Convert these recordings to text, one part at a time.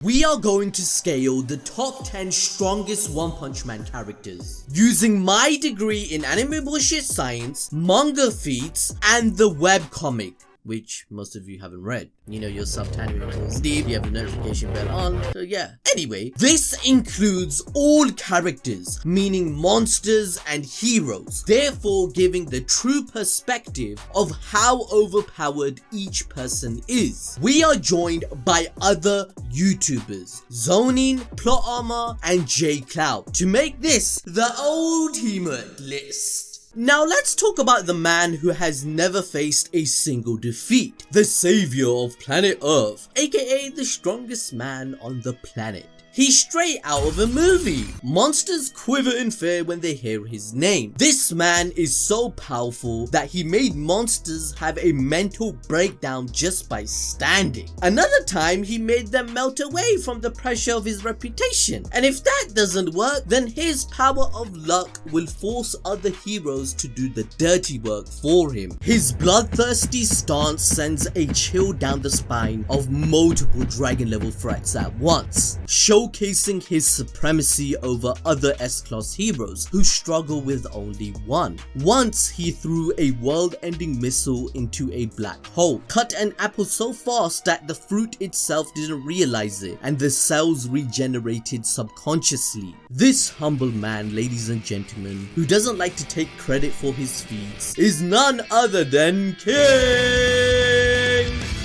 We are going to scale the top 10 strongest One Punch Man characters using my degree in anime bullshit science, manga feats, and the webcomic, which most of you haven't read. You know, your sub-tanning is deep, you have the notification bell on, so yeah. Anyway, this includes all characters, meaning monsters and heroes, therefore giving the true perspective of how overpowered each person is. We are joined by other YouTubers, Zonin, Plot Armor, and J Cloud, to make this the ultimate list. Now let's talk about the man who has never faced a single defeat, the savior of planet Earth, aka the strongest man on the planet. He's straight out of a movie. Monsters quiver in fear when they hear his name. This man is so powerful that he made monsters have a mental breakdown just by standing. Another time he made them melt away from the pressure of his reputation. And if that doesn't work, then his power of luck will force other heroes to do the dirty work for him. His bloodthirsty stance sends a chill down the spine of multiple dragon level threats at once, showcasing his supremacy over other S-class heroes who struggle with only one. Once he threw a world-ending missile into a black hole, cut an apple so fast that the fruit itself didn't realize it and the cells regenerated subconsciously. This humble man, ladies and gentlemen, who doesn't like to take credit for his feats, is none other than King!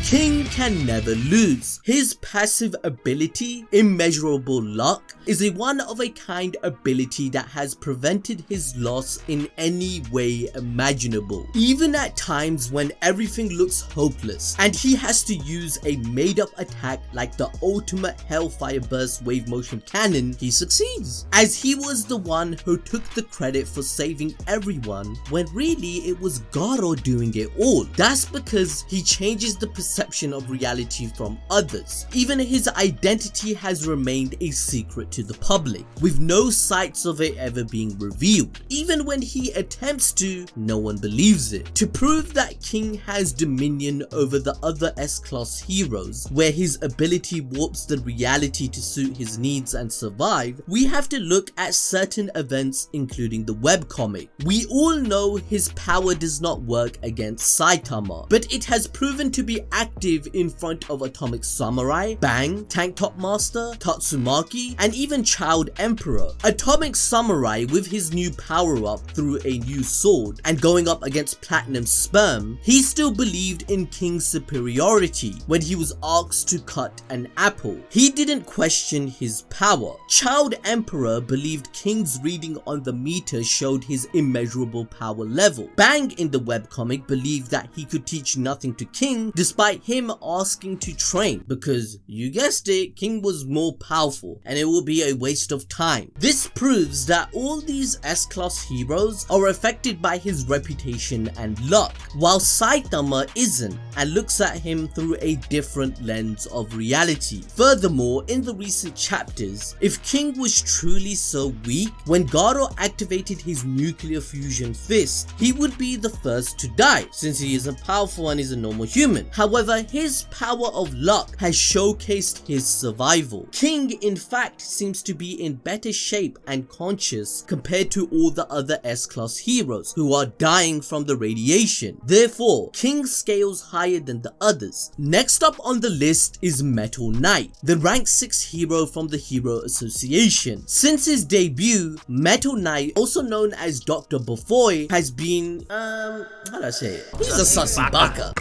King can never lose. His passive ability, Immeasurable Luck, is a one-of-a-kind ability that has prevented his loss in any way imaginable, even at times when everything looks hopeless and he has to use a made-up attack like the ultimate Hellfire Burst wave motion cannon. He succeeds, as he was the one who took the credit for saving everyone when really it was Garou doing it all. That's because he changes the perception of reality from others. Even his identity has remained a secret to the public, with no sights of it ever being revealed. Even when he attempts to, no one believes it. To prove that King has dominion over the other S-class heroes, where his ability warps the reality to suit his needs and survive, we have to look at certain events, including the webcomic. We all know his power does not work against Saitama, but it has proven to be active in front of Atomic Samurai, Bang, Tank Top Master, Tatsumaki, and even Child Emperor. Atomic Samurai, with his new power-up through a new sword and going up against Platinum Sperm, he still believed in King's superiority when he was asked to cut an apple. He didn't question his power. Child Emperor believed King's reading on the meter showed his immeasurable power level. Bang in the webcomic believed that he could teach nothing to King despite him asking to train, because you guessed it, King was more powerful and it will be a waste of time. This proves that all these S-class heroes are affected by his reputation and luck, while Saitama isn't and looks at him through a different lens of reality. Furthermore, in the recent chapters, if King was truly so weak, when Garou activated his nuclear fusion fist, he would be the first to die since he isn't powerful and is a normal human. However, his power of luck has showcased his survival. King, in fact, seems to be in better shape and conscious compared to all the other S-class heroes who are dying from the radiation. Therefore, King scales higher than the others. Next up on the list is Metal Knight, the rank 6 hero from the Hero Association. Since his debut, Metal Knight, also known as Dr. Bufoy, has been, how do I say it? He's a sussy baka.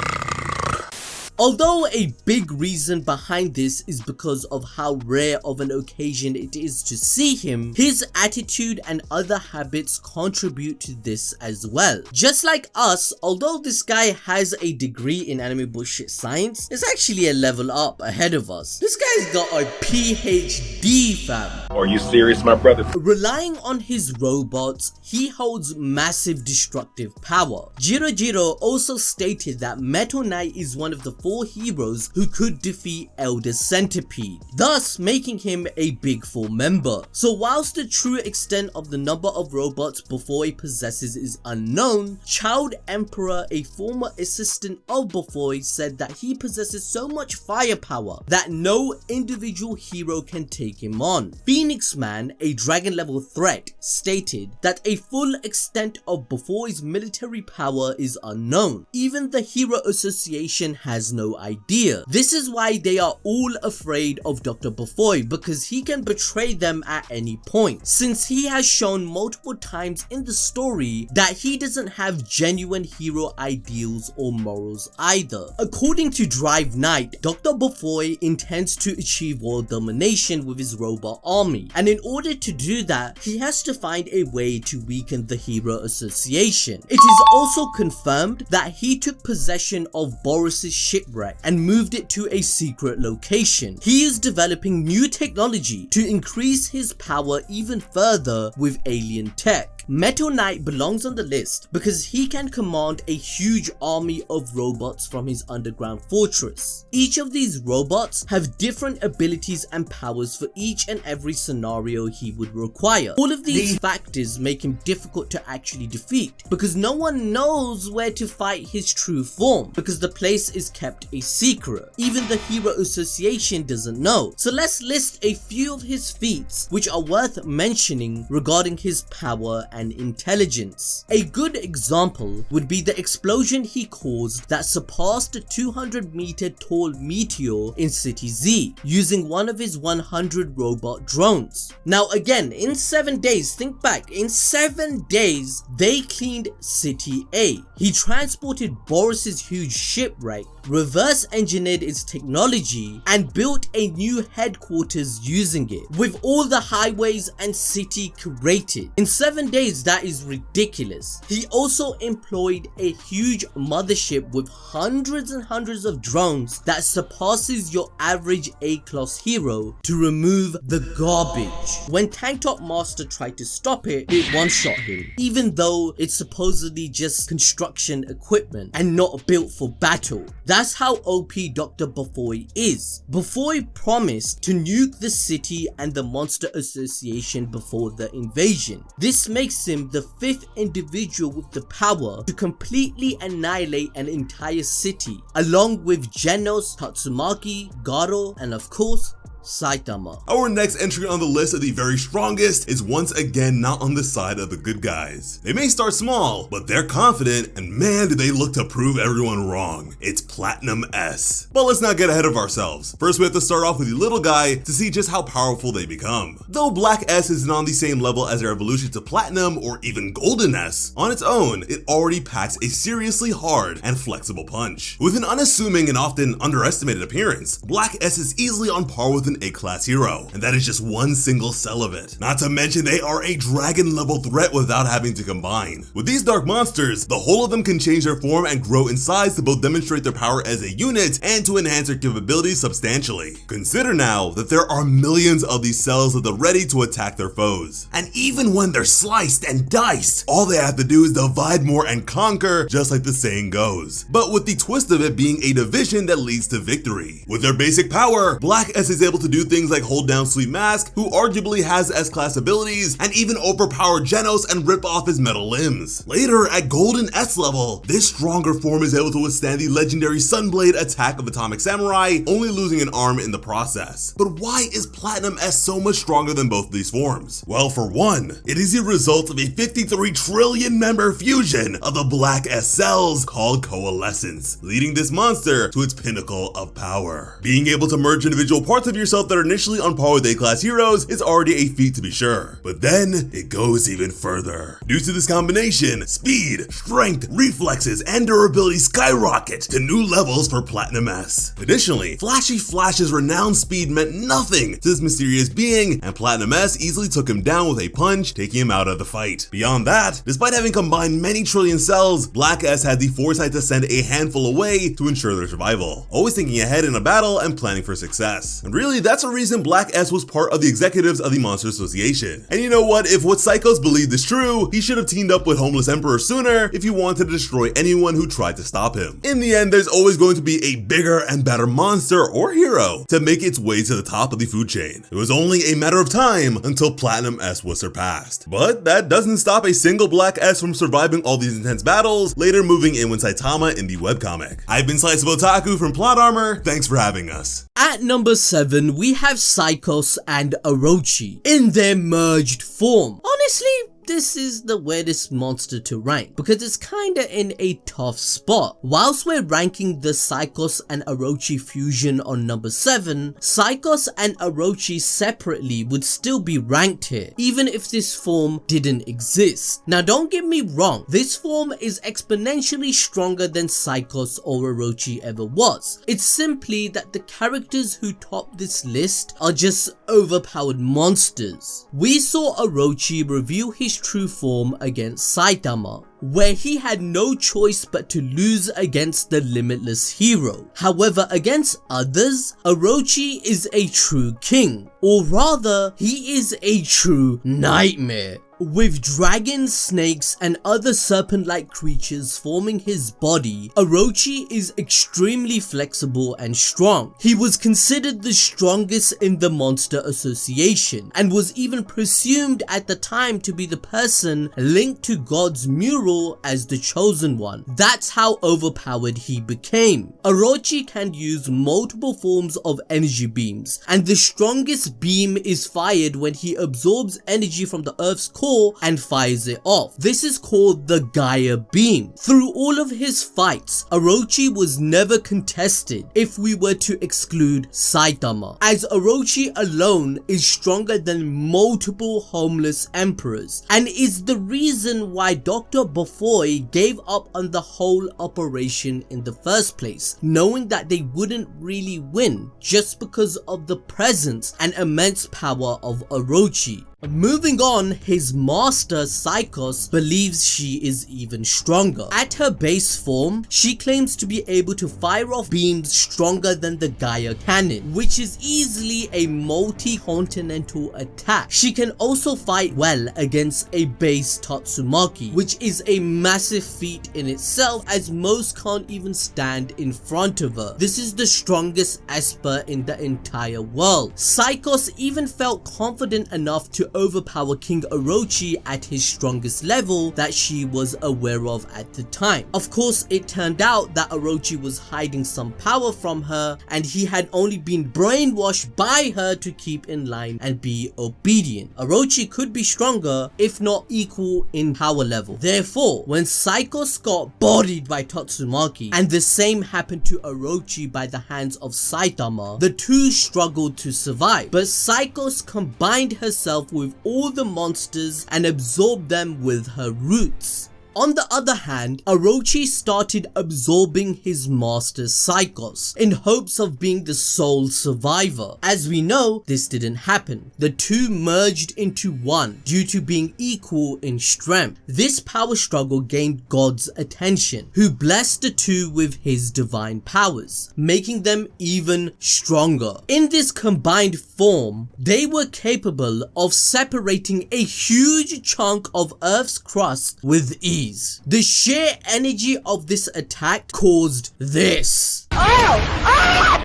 Although a big reason behind this is because of how rare of an occasion it is to see him, his attitude and other habits contribute to this as well. Just like us, although this guy has a degree in anime bullshit science, it's actually a level up ahead of us. This guy's got a PhD, fam. Are you serious, my brother? Relying on his robots, he holds massive destructive power. Jiro also stated that Metal Knight is one of the 4 heroes who could defeat Elder Centipede, thus making him a Big 4 member. So whilst the true extent of the number of robots Bufoi possesses is unknown, Child Emperor, a former assistant of Bufoi, said that he possesses so much firepower that no individual hero can take him on. Phoenix Man, a dragon level threat, stated that a full extent of Bufoi's military power is unknown. Even the Hero Association has no idea. This is why they are all afraid of Dr. Bufoi, because he can betray them at any point, since he has shown multiple times in the story that he doesn't have genuine hero ideals or morals either. According to Drive Knight, Dr. Bufoi intends to achieve world domination with his robot army, and in order to do that, he has to find a way to weaken the Hero Association. It is also confirmed that he took possession of Boris's shipwreck and moved it to a secret location. He is developing new technology to increase his power even further with alien tech. Metal Knight belongs on the list because he can command a huge army of robots from his underground fortress. Each of these robots have different abilities and powers for each and every scenario he would require. All of these factors make him difficult to actually defeat because no one knows where to fight his true form, because the place is kept a secret. Even the Hero Association doesn't know. So let's list a few of his feats which are worth mentioning regarding his power and intelligence. A good example would be the explosion he caused that surpassed a 200-meter tall meteor in City Z using one of his 100 robot drones. Now again, in 7 days, think back, in 7 days they cleaned City A. He transported Boris's huge shipwreck, reverse engineered its technology, and built a new headquarters using it, with all the highways and city created. In 7 days, that is ridiculous. He also employed a huge mothership with hundreds and hundreds of drones that surpasses your average A-class hero to remove the garbage. When Tank Top Master tried to stop it, it one-shot him, even though it's supposedly just construction equipment and not built for battle. That's how OP Dr. Bufoi is. Bufoi promised to nuke the city and the Monster Association before the invasion. This makes him the 5th individual with the power to completely annihilate an entire city, along with Genos, Tatsumaki, Garou, and of course, Saitama. Our next entry on the list of the very strongest is once again not on the side of the good guys. They may start small, but they're confident, and man do they look to prove everyone wrong. It's Platinum S. But let's not get ahead of ourselves. First we have to start off with the little guy to see just how powerful they become. Though Black S isn't on the same level as their evolution to Platinum or even Golden S, on its own, it already packs a seriously hard and flexible punch. With an unassuming and often underestimated appearance, Black S is easily on par with an A-class hero, and that is just one single cell of it. Not to mention they are a dragon level threat without having to combine. With these dark monsters, the whole of them can change their form and grow in size to both demonstrate their power as a unit and to enhance their capabilities substantially. Consider now that there are millions of these cells that are ready to attack their foes. And even when they're sliced and diced, all they have to do is divide more and conquer, just like the saying goes. But with the twist of it being a division that leads to victory. With their basic power, Black S is able to do things like hold down Sweet Mask, who arguably has S-class abilities, and even overpower Genos and rip off his metal limbs. Later, at Golden S level, this stronger form is able to withstand the legendary Sunblade attack of Atomic Samurai, only losing an arm in the process. But why is Platinum S so much stronger than both of these forms? Well, for one, it is the result of a 53 trillion member fusion of the Black S cells called Coalescence, leading this monster to its pinnacle of power. Being able to merge individual parts of yourself that are initially on par with A-class heroes is already a feat to be sure, but then it goes even further. Due to this combination, speed, strength, reflexes, and durability skyrocket to new levels for Platinum S. Additionally, Flashy Flash's renowned speed meant nothing to this mysterious being, and Platinum S easily took him down with a punch, taking him out of the fight. Beyond that, despite having combined many trillion cells, Black S had the foresight to send a handful away to ensure their survival, always thinking ahead in a battle and planning for success. And really, that's the reason Black S was part of the executives of the Monster Association. And you know what? If what Psychos believed is true, he should have teamed up with Homeless Emperor sooner if he wanted to destroy anyone who tried to stop him. In the end, there's always going to be a bigger and better monster or hero to make its way to the top of the food chain. It was only a matter of time until Platinum S was surpassed. But that doesn't stop a single Black S from surviving all these intense battles, later moving in with Saitama in the webcomic. I've been Slice of Otaku from Plot Armor, thanks for having us. At number 7, we have Psychos and Orochi in their merged form. Honestly, this is the weirdest monster to rank because it's kinda in a tough spot. Whilst we're ranking the Psychos and Orochi fusion on number 7, Psychos and Orochi separately would still be ranked here, even if this form didn't exist. Now don't get me wrong, this form is exponentially stronger than Psychos or Orochi ever was. It's simply that the characters who top this list are just overpowered monsters. We saw Orochi reveal his true form against Saitama, where he had no choice but to lose against the limitless hero. However, against others, Orochi is a true king, or rather, he is a true nightmare. With dragons, snakes, and other serpent-like creatures forming his body, Orochi is extremely flexible and strong. He was considered the strongest in the Monster Association, and was even presumed at the time to be the person linked to God's mural as the chosen one. That's how overpowered he became. Orochi can use multiple forms of energy beams, and the strongest beam is fired when he absorbs energy from the Earth's core and fires it off. This is called the Gaia beam. Through all of his fights, Orochi was never contested if we were to exclude Saitama, as Orochi alone is stronger than multiple homeless emperors, and is the reason why Dr. Bofoy gave up on the whole operation in the first place, knowing that they wouldn't really win just because of the presence and immense power of Orochi. Moving on, his master Psychos believes she is even stronger. At her base form, she claims to be able to fire off beams stronger than the Gaia cannon, which is easily a multi-continental attack. She can also fight well against a base Tatsumaki, which is a massive feat in itself, as most can't even stand in front of her. This is the strongest Esper in the entire world. Psychos even felt confident enough to overpower King Orochi at his strongest level that she was aware of at the time. Of course, it turned out that Orochi was hiding some power from her, and he had only been brainwashed by her to keep in line and be obedient. Orochi could be stronger, if not equal in power level. Therefore, when Psychos got bodied by Tatsumaki, and the same happened to Orochi by the hands of Saitama, the two struggled to survive, but Psychos combined herself with all the monsters and absorbed them with her roots. On the other hand, Orochi started absorbing his master Psychos in hopes of being the sole survivor. As we know, this didn't happen. The two merged into one due to being equal in strength. This power struggle gained God's attention, who blessed the two with his divine powers, making them even stronger. In this combined form, they were capable of separating a huge chunk of Earth's crust with ease. The sheer energy of this attack caused this.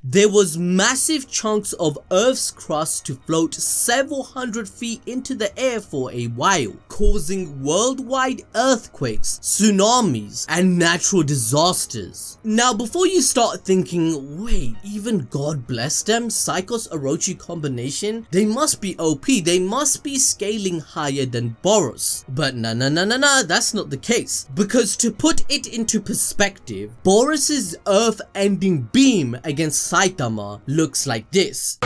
There was massive chunks of Earth's crust to float several hundred feet into the air for a while, causing worldwide earthquakes, tsunamis, and natural disasters. Now, before you start thinking, wait, even God bless them, Psychos Orochi combination, they must be OP, they must be scaling higher than Boros. But nah, that's not the case. Because to put it into perspective, Boros's earth-ending beam against Saitama looks like this.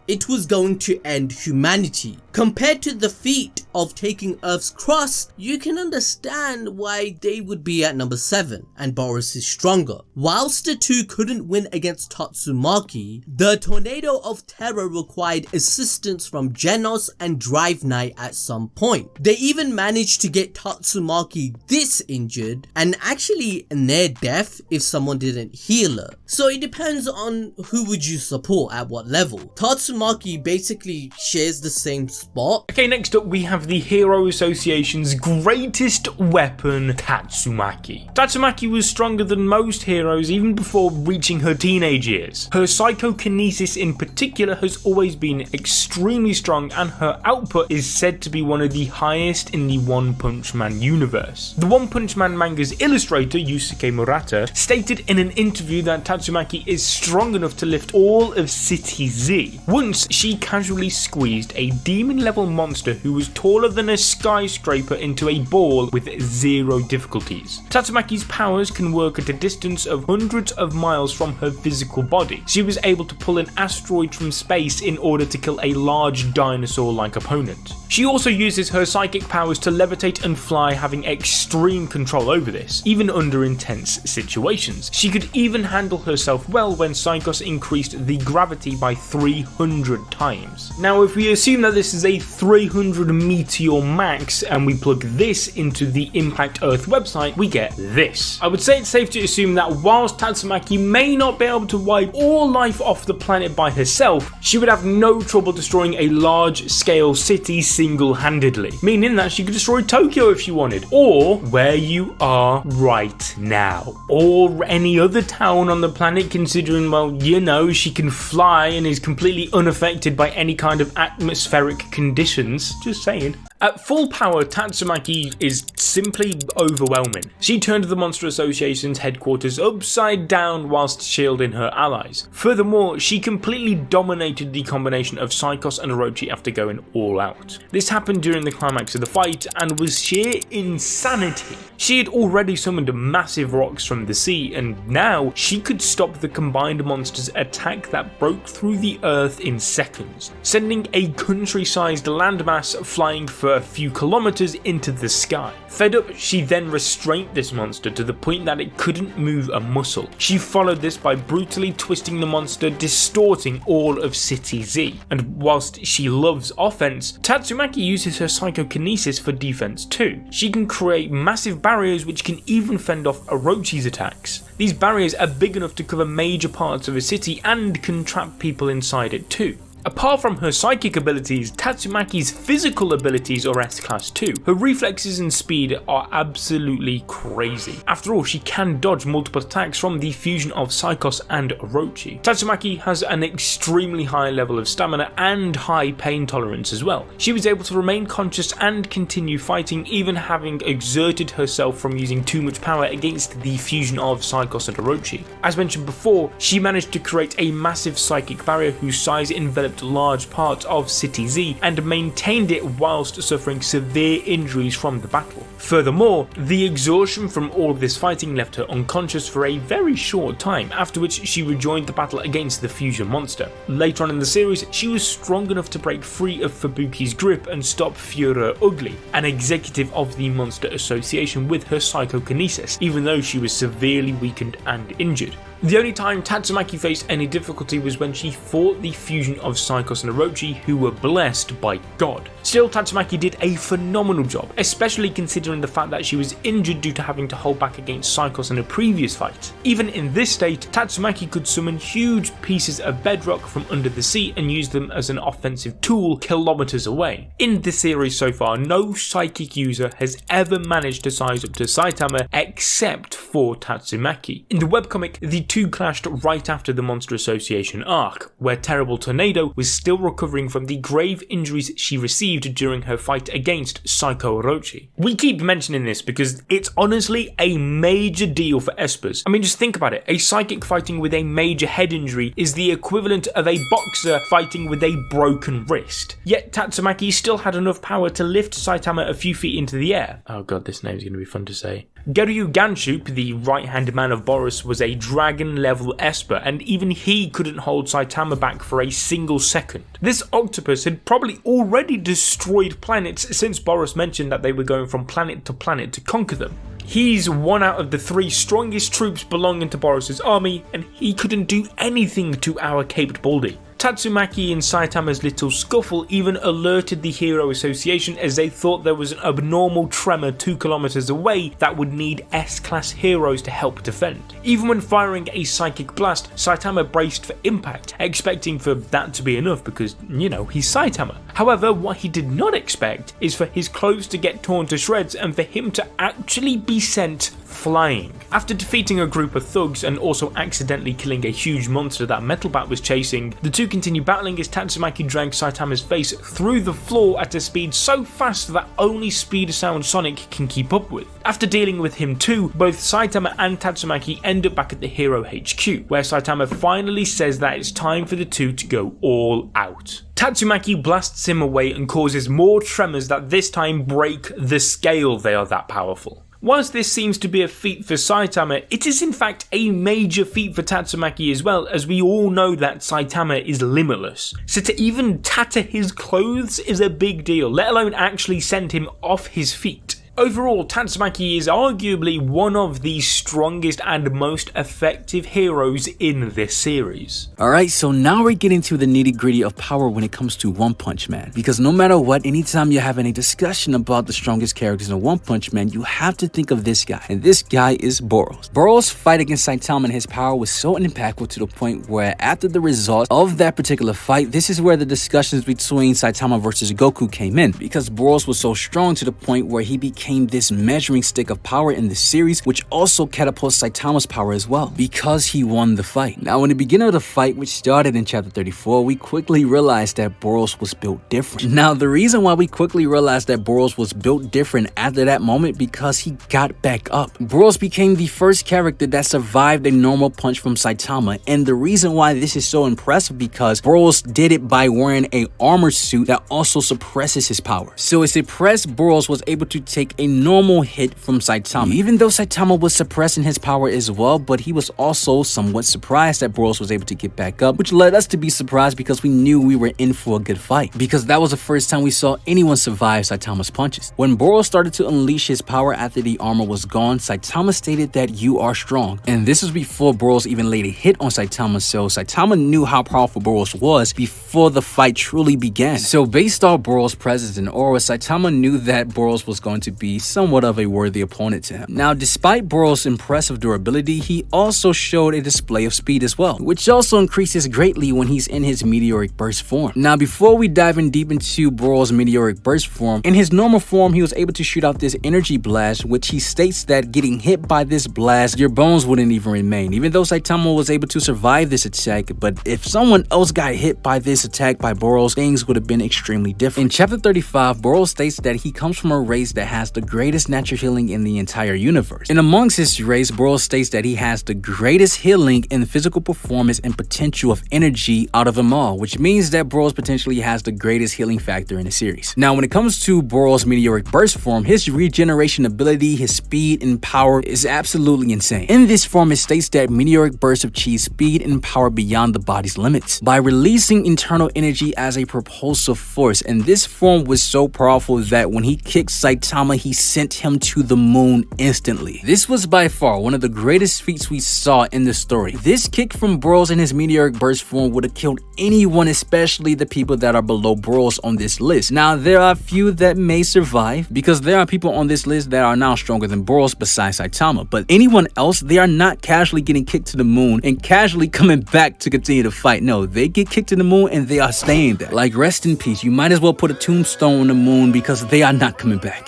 it was going to end humanity. Compared to the feat of taking Earth's crust, you can understand why they would be at number 7 and Boris is stronger. Whilst the two couldn't win against Tatsumaki, the Tornado of Terror required assistance from Genos and Drive Knight at some point. They even managed to get Tatsumaki this injured and actually near death if someone didn't heal her. So it depends on who would you support at what level. Tatsumaki basically shares the same spot. Okay, next up we have the Hero Association's greatest weapon, Tatsumaki. Tatsumaki was stronger than most heroes even before reaching her teenage years. Her psychokinesis in particular has always been extremely strong, and her output is said to be one of the highest in the One Punch Man universe. The One Punch Man manga's illustrator, Yusuke Murata, stated in an interview that Tatsumaki is strong enough to lift all of City Z. Once, she casually squeezed a demon-level monster who was taller than a skyscraper into a ball with 0 difficulties. Tatsumaki's powers can work at a distance of hundreds of miles from her physical body. She was able to pull an asteroid from space in order to kill a large dinosaur-like opponent. She also uses her psychic powers to levitate and fly, having extreme control over this, even under intense situations. She could even handle herself well when Psykos increased the gravity by 300 times. Now, if we assume that this is a 300 meteor max and we plug this into the Impact Earth website, we get this. I would say it's safe to assume that whilst Tatsumaki may not be able to wipe all life off the planet by herself, she would have no trouble destroying a large-scale city single-handedly, meaning that she could destroy Tokyo if she wanted, or where you are right now, or any other town on the planet, considering, well, you know, she can fly and is completely unaffected by any kind of atmospheric conditions. Just saying. At full power, Tatsumaki is simply overwhelming. She turned the Monster Association's headquarters upside down whilst shielding her allies. Furthermore, she completely dominated the combination of Psykos and Orochi after going all out. This happened during the climax of the fight and was sheer insanity. She had already summoned massive rocks from the sea, and now she could stop the combined monsters' attack that broke through the earth in seconds, sending a country-sized landmass flying for a few kilometers into the sky. Fed up, she then restrained this monster to the point that it couldn't move a muscle. She followed this by brutally twisting the monster, distorting all of City Z. And whilst she loves offense, Tatsumaki uses her psychokinesis for defense too. She can create massive barriers which can even fend off Orochi's attacks. These barriers are big enough to cover major parts of a city and can trap people inside it too. Apart from her psychic abilities, Tatsumaki's physical abilities are S-Class too. Her reflexes and speed are absolutely crazy. After all, she can dodge multiple attacks from the fusion of Psykos and Orochi. Tatsumaki has an extremely high level of stamina and high pain tolerance as well. She was able to remain conscious and continue fighting, even having exerted herself from using too much power against the fusion of Psykos and Orochi. As mentioned before, she managed to create a massive psychic barrier whose size enveloped large parts of City Z and maintained it whilst suffering severe injuries from the battle. Furthermore, the exhaustion from all of this fighting left her unconscious for a very short time, after which she rejoined the battle against the fusion monster. Later on in the series, she was strong enough to break free of Fubuki's grip and stop Führer Ugly, an executive of the Monster Association, with her psychokinesis, even though she was severely weakened and injured. The only time Tatsumaki faced any difficulty was when she fought the fusion of Psykos and Orochi, who were blessed by God. Still, Tatsumaki did a phenomenal job, especially considering the fact that she was injured due to having to hold back against Psykos in a previous fight. Even in this state, Tatsumaki could summon huge pieces of bedrock from under the sea and use them as an offensive tool kilometers away. In this series so far, no psychic user has ever managed to size up to Saitama except for Tatsumaki. In the webcomic, the two clashed right after the Monster Association arc, where Terrible Tornado was still recovering from the grave injuries she received during her fight against Psycho Orochi. We keep mentioning this because it's honestly a major deal for espers. I mean, just think about it. A psychic fighting with a major head injury is the equivalent of a boxer fighting with a broken wrist. Yet Tatsumaki still had enough power to lift Saitama a few feet into the air. Oh god, this name's going to be fun to say. Garou Ganshup, the right-hand man of Boris, was a drag dragon level Esper, and even he couldn't hold Saitama back for a single second. This octopus had probably already destroyed planets since Boros mentioned that they were going from planet to conquer them. He's one out of the 3 strongest troops belonging to Boros' army, and he couldn't do anything to our Caped Baldy. Tatsumaki and Saitama's little scuffle even alerted the Hero Association, as they thought there was an abnormal tremor 2 kilometers away that would need S-class heroes to help defend. Even when firing a psychic blast, Saitama braced for impact, expecting for that to be enough because, you know, he's Saitama. However, what he did not expect is for his clothes to get torn to shreds and for him to actually be sent flying. After defeating a group of thugs and also accidentally killing a huge monster that Metal Bat was chasing, the two continue battling as Tatsumaki drags Saitama's face through the floor at a speed so fast that only Speed Sound Sonic can keep up with. After dealing with him too, both Saitama and Tatsumaki end up back at the Hero HQ, where Saitama finally says that it's time for the two to go all out. Tatsumaki blasts him away and causes more tremors that this time break the scale, they are that powerful. Whilst this seems to be a feat for Saitama, it is in fact a major feat for Tatsumaki as well, as we all know that Saitama is limitless. So to even tatter his clothes is a big deal, let alone actually send him off his feet. Overall, Tatsumaki is arguably one of the strongest and most effective heroes in this series. Alright, so now we're getting to the nitty gritty of power when it comes to One Punch Man. Because no matter what, anytime you're having a discussion about the strongest characters in One Punch Man, you have to think of this guy. And this guy is Boros. Boros' fight against Saitama and his power was so impactful to the point where after the result of that particular fight, this is where the discussions between Saitama versus Goku came in. Because Boros was so strong to the point where he became this measuring stick of power in the series, which also catapults Saitama's power as well, because he won the fight. Now, in the beginning of the fight, which started in chapter 34, we quickly realized that Boros was built different. Now, the reason why we quickly realized that Boros was built different after that moment, because he got back up. Boros became the first character that survived a normal punch from Saitama, and the reason why this is so impressive because Boros did it by wearing a armor suit that also suppresses his power. So a suppressed Boros was able to take a normal hit from Saitama, even though Saitama was suppressing his power as well, but he was also somewhat surprised that Boros was able to get back up, which led us to be surprised because we knew we were in for a good fight, because that was the first time we saw anyone survive Saitama's punches. When Boros started to unleash his power after the armor was gone, Saitama stated that you are strong, and this was before Boros even laid a hit on Saitama, so Saitama knew how powerful Boros was before the fight truly began. So based on Boros' presence and aura, Saitama knew that Boros was going to be somewhat of a worthy opponent to him. Now, despite Boros' impressive durability, he also showed a display of speed as well, which also increases greatly when he's in his meteoric burst form. Now, before we dive in deep into Boros' meteoric burst form, in his normal form, he was able to shoot out this energy blast, which he states that getting hit by this blast, your bones wouldn't even remain, even though Saitama was able to survive this attack. But if someone else got hit by this attack by Boros, things would have been extremely different. In chapter 35, Boros states that he comes from a race that has the greatest natural healing in the entire universe. And amongst his race, Boros states that he has the greatest healing in physical performance and potential of energy out of them all, which means that Boros potentially has the greatest healing factor in the series. Now, when it comes to Boros' meteoric burst form, his regeneration ability, his speed and power is absolutely insane. In this form, it states that meteoric bursts achieve speed and power beyond the body's limits by releasing internal energy as a propulsive force, and this form was so powerful that when he kicked Saitama, he sent him to the moon instantly. This was by far one of the greatest feats we saw in the story. This kick from Boros in his meteoric burst form would have killed anyone, especially the people that are below Boros on this list. Now, there are a few that may survive because there are people on this list that are now stronger than Boros besides Saitama, but anyone else, they are not casually getting kicked to the moon and casually coming back to continue to fight. No, they get kicked to the moon and they are staying there. Like, rest in peace. You might as well put a tombstone on the moon because they are not coming back.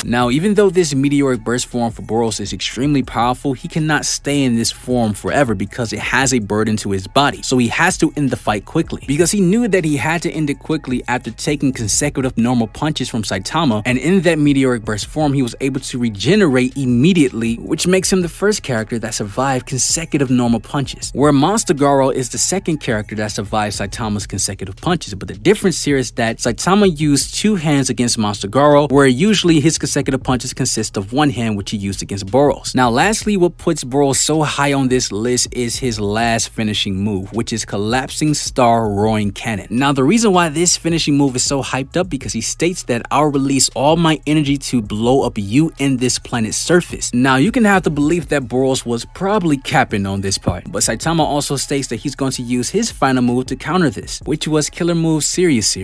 Now, even though this meteoric burst form for Boros is extremely powerful, he cannot stay in this form forever because it has a burden to his body. So he has to end the fight quickly because he knew that he had to end it quickly after taking consecutive normal punches from Saitama, and in that meteoric burst form, he was able to regenerate immediately, which makes him the first character that survived consecutive normal punches, where Monster Garou is the second character that survived Saitama's consecutive punches. But the difference here is that Saitama used two hands against Monster Garou, where usually his consecutive consecutive punches consist of one hand, which he used against Boros. Now lastly, what puts Boros so high on this list is his last finishing move, which is Collapsing Star Roaring Cannon. Now the reason why this finishing move is so hyped up because he states that I'll release all my energy to blow up you and this planet's surface. Now you can have the belief that Boros was probably capping on this part, but Saitama also states that he's going to use his final move to counter this, which was Killer Move Serious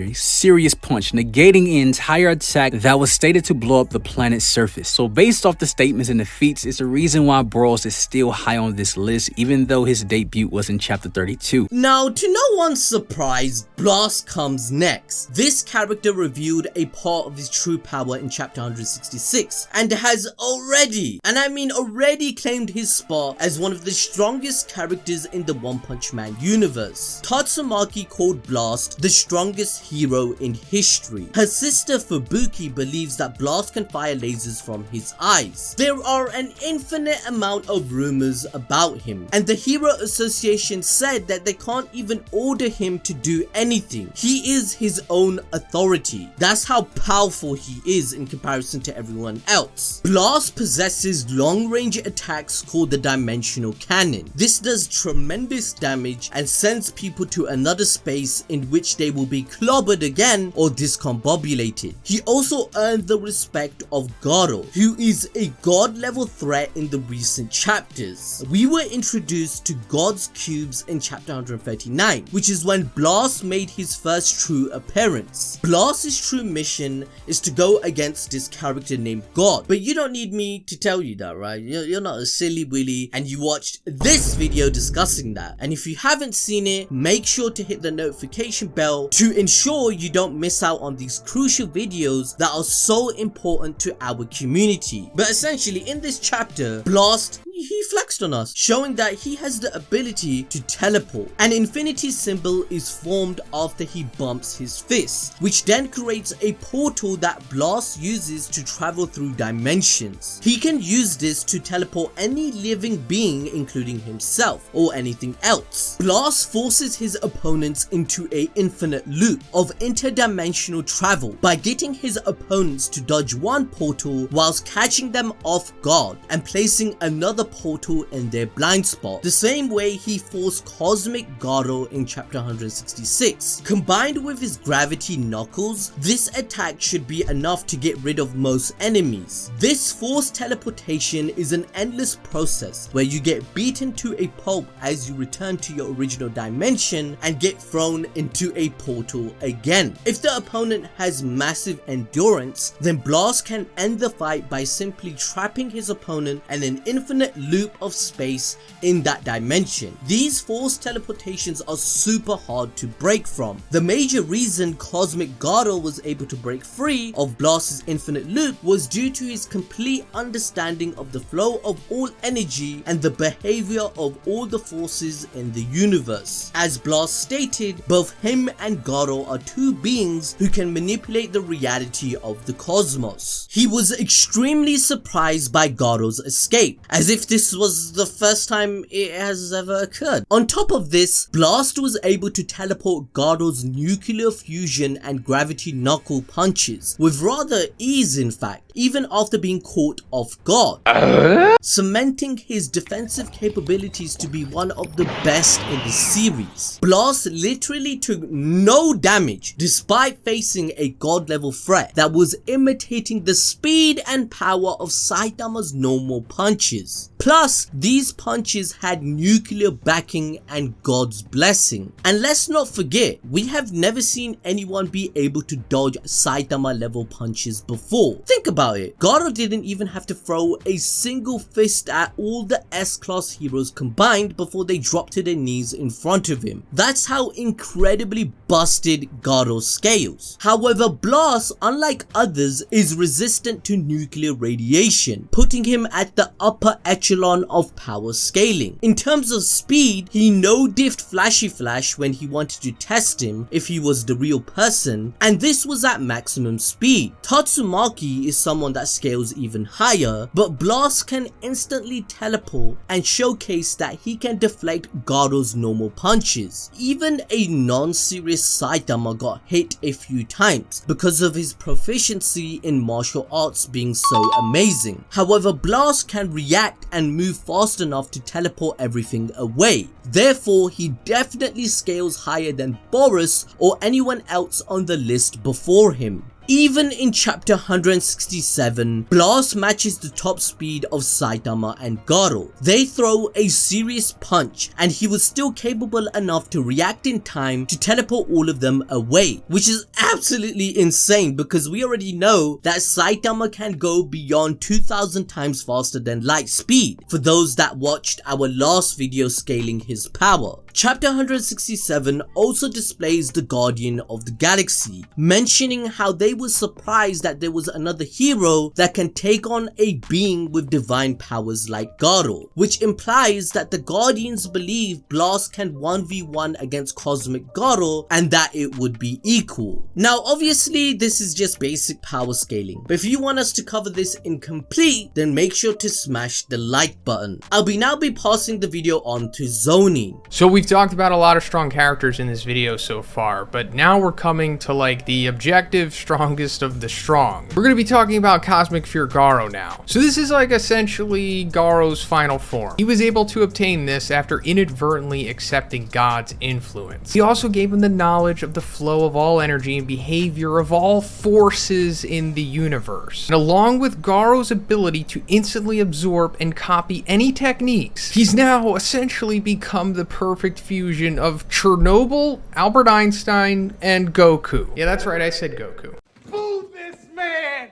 Punch, negating the entire attack that was stated to blow up the planet's surface. So based off the statements and the feats, it's the reason why Boros is still high on this list, even though his debut was in chapter 32. Now, to no one's surprise, Blast comes next. This character revealed a part of his true power in chapter 166 and has already, and I mean already, claimed his spot as one of the strongest characters in the One Punch Man universe. Tatsumaki called Blast the strongest hero in history. Her sister Fubuki believes that Blast can fire lasers from his eyes. There are an infinite amount of rumors about him, and the Hero Association said that they can't even order him to do anything. He is his own authority. That's how powerful he is in comparison to everyone else. Blast possesses long-range attacks called the Dimensional Cannon. This does tremendous damage and sends people to another space in which they will be clobbered again or discombobulated. He also earned the respect of Garou, who is a god-level threat in the recent chapters. We were introduced to God's Cubes in chapter 139, which is when Blast made his first true appearance. Blast's true mission is to go against this character named God, but you don't need me to tell you that, right? You're not a silly willy, and you watched this video discussing that. And if you haven't seen it, make sure to hit the notification bell to ensure you don't miss out on these crucial videos that are so important to our community. But essentially, in this chapter, Blast, he flexed on us, showing that he has the ability to teleport. An infinity symbol is formed after he bumps his fist, which then creates a portal that Blast uses to travel through dimensions. He can use this to teleport any living being, including himself or anything else. Blast forces his opponents into an infinite loop of interdimensional travel by getting his opponents to dodge one portal whilst catching them off guard and placing another portal in their blind spot, the same way he forced Cosmic Garou in chapter 166. Combined with his gravity knuckles, this attack should be enough to get rid of most enemies. This forced teleportation is an endless process where you get beaten to a pulp as you return to your original dimension and get thrown into a portal again. If the opponent has massive endurance, then Blast can end the fight by simply trapping his opponent in an infinite loop of space in that dimension. These forced teleportations are super hard to break from. The major reason Cosmic Garou was able to break free of Blast's infinite loop was due to his complete understanding of the flow of all energy and the behavior of all the forces in the universe. As Blast stated, both him and Garou are two beings who can manipulate the reality of the cosmos. He was extremely surprised by Garou's escape, as if this was the first time it has ever occurred. On top of this, Blast was able to teleport Garou's nuclear fusion and gravity knuckle punches with rather ease, in fact, even after being caught off guard, cementing his defensive capabilities to be one of the best in the series. Blast literally took no damage despite facing a god level threat that was imitating the speed and power of Saitama's normal punches. Plus, these punches had nuclear backing and God's blessing. And let's not forget, we have never seen anyone be able to dodge Saitama level punches before. Think about it, Garou didn't even have to throw a single fist at all the S-class heroes combined before they dropped to their knees in front of him. That's how incredibly busted Garou scales. However, Blast, unlike others, is resistant to nuclear radiation, putting him at the upper echelon echelon of power scaling. In terms of speed, he no-diffed Flashy Flash when he wanted to test him if he was the real person, and this was at maximum speed. Tatsumaki is someone that scales even higher, but Blast can instantly teleport and showcase that he can deflect Garou's normal punches. Even a non-serious Saitama got hit a few times because of his proficiency in martial arts being so amazing. However, Blast can react and move fast enough to teleport everything away. Therefore, he definitely scales higher than Boros or anyone else on the list before him. Even in chapter 167, Blast matches the top speed of Saitama and Garou. They throw a serious punch and he was still capable enough to react in time to teleport all of them away, which is absolutely insane because we already know that Saitama can go beyond 2000 times faster than light speed, for those that watched our last video scaling his power. Chapter 167 also displays the Guardian of the Galaxy, mentioning how they were surprised that there was another hero that can take on a being with divine powers like Garou, which implies that the Guardians believe Blast can 1v1 against Cosmic Garou and that it would be equal. Now obviously this is just basic power scaling, but if you want us to cover this in complete, then make sure to smash the like button. I'll now be passing the video on to Zoni. So we've talked about a lot of strong characters in this video so far, but now we're coming to like the objective strongest of the strong. We're going to be talking about Cosmic Garou now. So this is like essentially Garou's final form. He was able to obtain this after inadvertently accepting God's influence. He also gave him the knowledge of the flow of all energy and behavior of all forces in the universe. And along with Garou's ability to instantly absorb and copy any techniques, he's now essentially become the perfect fusion of Chernobyl, Albert Einstein, and Goku. Yeah, that's right, I said Goku. Fool this man!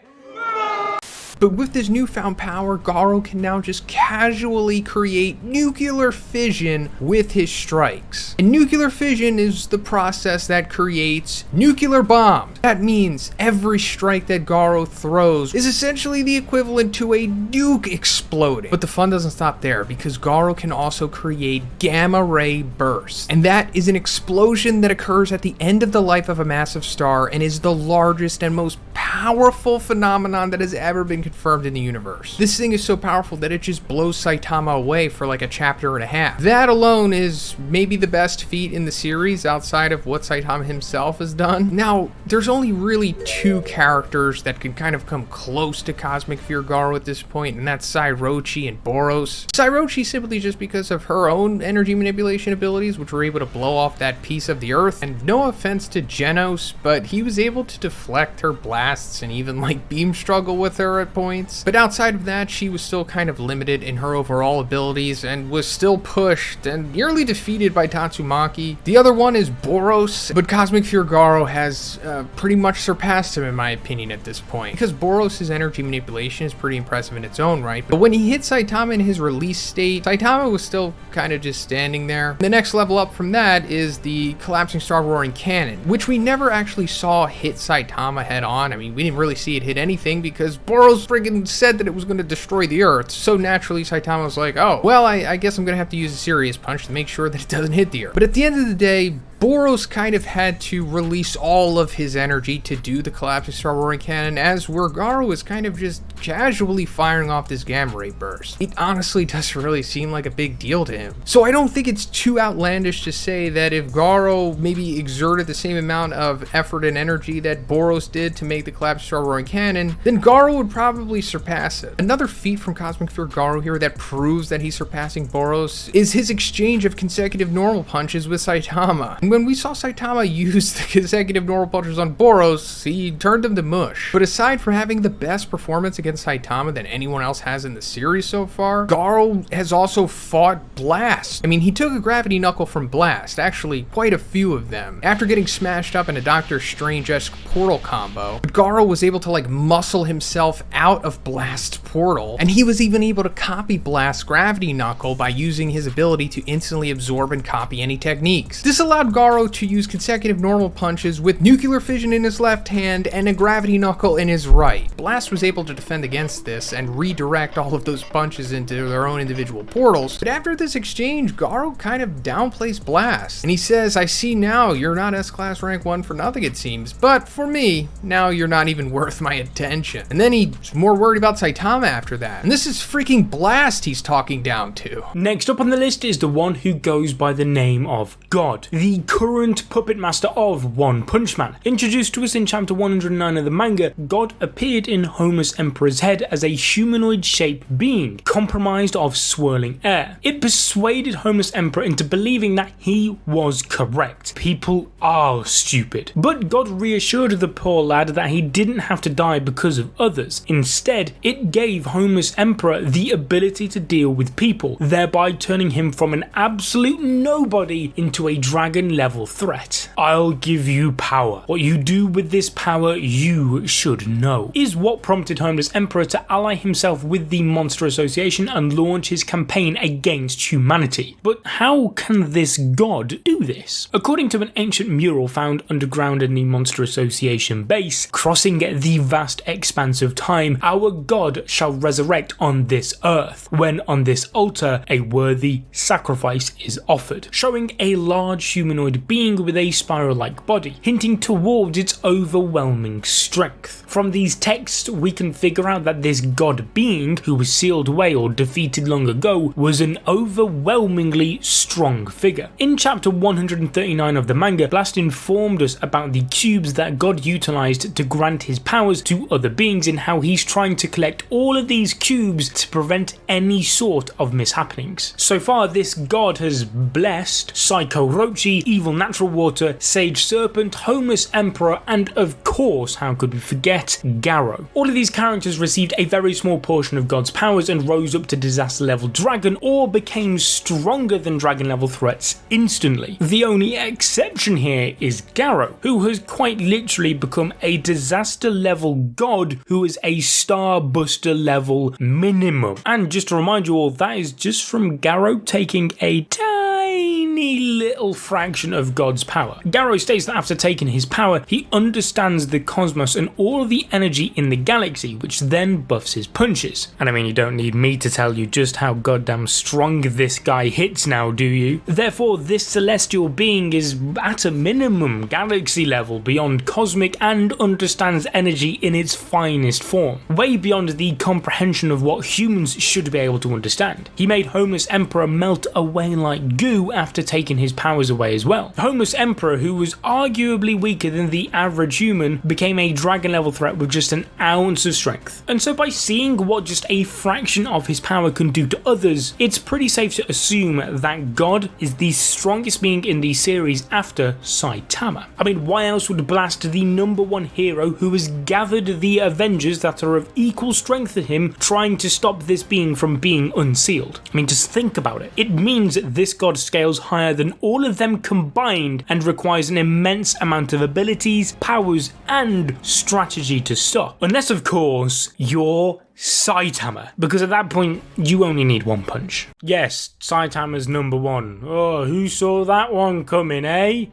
But with this newfound power, Garou can now just casually create nuclear fission with his strikes. And nuclear fission is the process that creates nuclear bombs. That means every strike that Garou throws is essentially the equivalent to a nuke exploding. But the fun doesn't stop there, because Garou can also create gamma ray bursts. And that is an explosion that occurs at the end of the life of a massive star and is the largest and most powerful phenomenon that has ever been confirmed in the universe. This thing is so powerful that it just blows Saitama away for like a chapter and a half. That alone is maybe the best feat in the series outside of what Saitama himself has done. Now, there's only really two characters that can kind of come close to Cosmic Garou at this point, and that's Psykorochi and Boros. Psykorochi simply just because of her own energy manipulation abilities, which were able to blow off that piece of the earth. And no offense to Genos, but he was able to deflect her blasts and even like beam struggle with her at points. But outside of that, she was still kind of limited in her overall abilities and was still pushed and nearly defeated by Tatsumaki. The other one is Boros, but Cosmic Garou has pretty much surpassed him in my opinion at this point, because Boros' energy manipulation is pretty impressive in its own right. But when he hit Saitama in his release state, Saitama was still kind of just standing there. The next level up from that is the Collapsing Star Roaring Cannon, which we never actually saw hit Saitama head on. I mean, we didn't really see it hit anything because Boros friggin' said that it was going to destroy the earth. So naturally Saitama was like, oh, well, I guess I'm going to have to use a serious punch to make sure that it doesn't hit the earth. But at the end of the day, Boros kind of had to release all of his energy to do the Collapsing Star Roaring Cannon, as where Garou is kind of just casually firing off this gamma ray burst. It honestly doesn't really seem like a big deal to him. So I don't think it's too outlandish to say that if Garou maybe exerted the same amount of effort and energy that Boros did to make the Collapsing Star Roaring Cannon, then Garou would probably surpass it. Another feat from Cosmic Garou here that proves that he's surpassing Boros is his exchange of consecutive normal punches with Saitama. And when we saw Saitama use the consecutive normal punches on Boros, he turned him to mush. But aside from having the best performance against Saitama that anyone else has in the series so far, Garou has also fought Blast. I mean, he took a gravity knuckle from Blast, actually quite a few of them, after getting smashed up in a Doctor Strange-esque portal combo. But Garou was able to like muscle himself out of Blast's portal, and he was even able to copy Blast's gravity knuckle by using his ability to instantly absorb and copy any techniques. This allowed Garou Garou to use consecutive normal punches with nuclear fission in his left hand and a gravity knuckle in his right. Blast was able to defend against this and redirect all of those punches into their own individual portals, but after this exchange, Garou kind of downplays Blast, and he says, "I see now you're not S-Class rank 1 for nothing it seems, but for me, now you're not even worth my attention." And then he's more worried about Saitama after that, and this is freaking Blast he's talking down to. Next up on the list is the one who goes by the name of God, the current puppet master of One Punch Man. Introduced to us in chapter 109 of the manga, God appeared in Homer's Emperor's head as a humanoid-shaped being, comprised of swirling air. It persuaded Homer's Emperor into believing that he was correct. People are stupid. But God reassured the poor lad that he didn't have to die because of others. Instead, it gave Homer's Emperor the ability to deal with people, thereby turning him from an absolute nobody into a dragon-level threat. "I'll give you power. What you do with this power, you should know," is what prompted Homer's Emperor to ally himself with the Monster Association and launch his campaign against humanity. But how can this god do this? According to an ancient mural found underground in the Monster Association base, crossing the vast expanse of time, our god shall resurrect on this earth, when on this altar a worthy sacrifice is offered, showing a large humanoid being with a spiral-like body, hinting towards its overwhelming strength. From these texts, we can figure out that this god being, who was sealed away or defeated long ago, was an overwhelmingly strong figure. In chapter 139 of the manga, Blast informed us about the cubes that God utilized to grant his powers to other beings and how he's trying to collect all of these cubes to prevent any sort of mishappenings. So far, this god has blessed Psykorochi, Evil Natural Water, Sage Serpent, Homer's Emperor, and of course, how could we forget, Garou. All of these characters received a very small portion of God's powers and rose up to disaster level dragon or became stronger than dragon level threats instantly. The only exception here is Garou, who has quite literally become a disaster level god who is a starbuster level minimum. And just to remind you all, that is just from Garou taking a tiny little fraction of God's power. Garou states that after taking his power, he understands the cosmos and all of the energy in the galaxy, which then buffs his punches. And I mean, you don't need me to tell you just how goddamn strong this guy hits now, do you? Therefore, this celestial being is at a minimum galaxy level beyond cosmic and understands energy in its finest form, way beyond the comprehension of what humans should be able to understand. He made Homer's Emperor melt away like goo after taking his powers away as well. Homer's Emperor, who was arguably weaker than the average human, became a dragon level threat with just an ounce of strength. And so by seeing what just a fraction of his power can do to others, it's pretty safe to assume that God is the strongest being in the series after Saitama. I mean, why else would Blast, the #1 hero who has gathered the Avengers that are of equal strength to him, trying to stop this being from being unsealed? I mean, just think about it. It means this god scales higher than all of them combined and requires an immense amount of abilities, powers, and strategy to stop. Unless, of course, you're Saitama, because at that point you only need one punch. Yes, Saitama's #1. Oh, who saw that one coming, eh?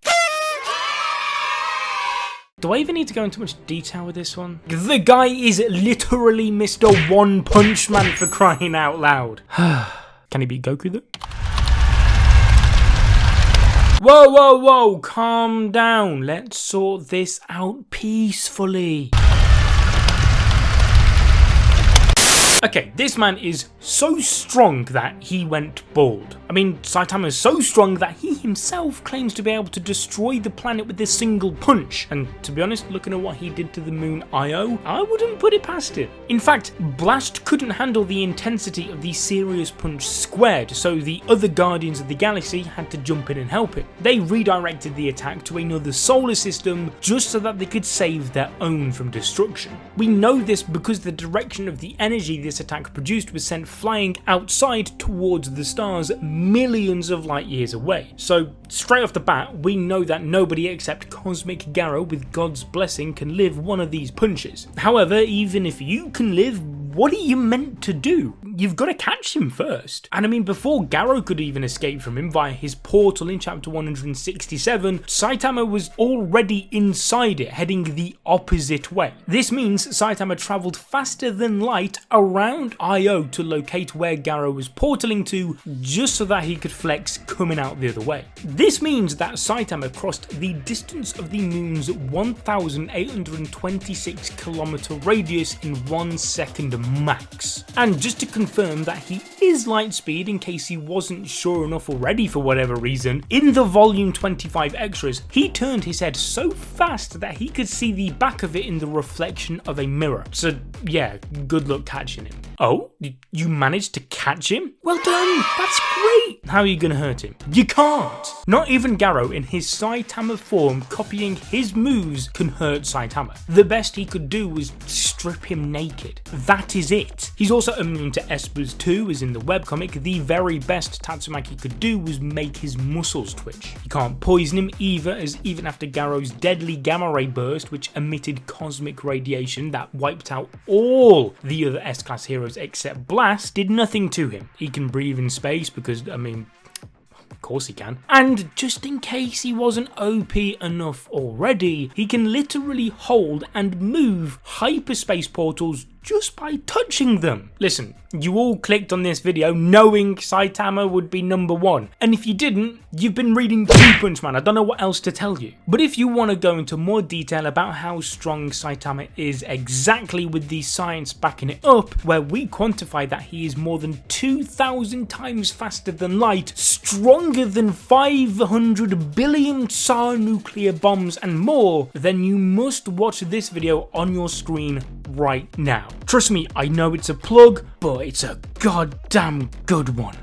Do I even need to go into much detail with this one? The guy is literally Mr. One Punch Man, for crying out loud. Can he beat Goku though? Whoa, whoa, whoa, calm down. Let's sort this out peacefully. Okay, this man is so strong that he went bald. I mean, Saitama is so strong that he himself claims to be able to destroy the planet with this single punch. And to be honest, looking at what he did to the moon Io, I wouldn't put it past him. In fact, Blast couldn't handle the intensity of the serious punch squared, so the other Guardians of the Galaxy had to jump in and help him. They redirected the attack to another solar system just so that they could save their own from destruction. We know this because the direction of the energy this attack produced was sent flying outside towards the stars millions of light years away. So straight off the bat, we know that nobody except Cosmic Garou with God's blessing can live one of these punches. However, even if you can live what are you meant to do? You've got to catch him first. And I mean, before Garou could even escape from him via his portal in chapter 167, Saitama was already inside it, heading the opposite way. This means Saitama travelled faster than light around Io to locate where Garou was portaling to, just so that he could flex coming out the other way. This means that Saitama crossed the distance of the moon's 1,826 kilometer radius in 1 second max. And just to confirm that he is light speed, in case he wasn't sure enough already for whatever reason, in the volume 25 extras, he turned his head so fast that he could see the back of it in the reflection of a mirror. So yeah, good luck catching him. Oh, you managed to catch him? Well done, that's great! How are you gonna hurt him? You can't! Not even Garou in his Saitama form copying his moves can hurt Saitama. The best he could do was strip him naked. That is it. He's also immune to espers too, as in the webcomic. The very best Tatsumaki could do was make his muscles twitch. You can't poison him either, as even after Garou's deadly gamma ray burst, which emitted cosmic radiation that wiped out all the other S-Class heroes except Blast, did nothing to him. He can breathe in space because, I mean, of course he can. And just in case he wasn't OP enough already, he can literally hold and move hyperspace portals just by touching them. Listen, you all clicked on this video knowing Saitama would be number one, and if you didn't, you've been reading Punch Man. I don't know what else to tell you. But if you want to go into more detail about how strong Saitama is exactly, with the science backing it up, where we quantify that he is more than 2,000 times faster than light, stronger than 500 billion SAR nuclear bombs and more, then you must watch this video on your screen right now. Trust me, I know it's a plug, but it's a goddamn good one.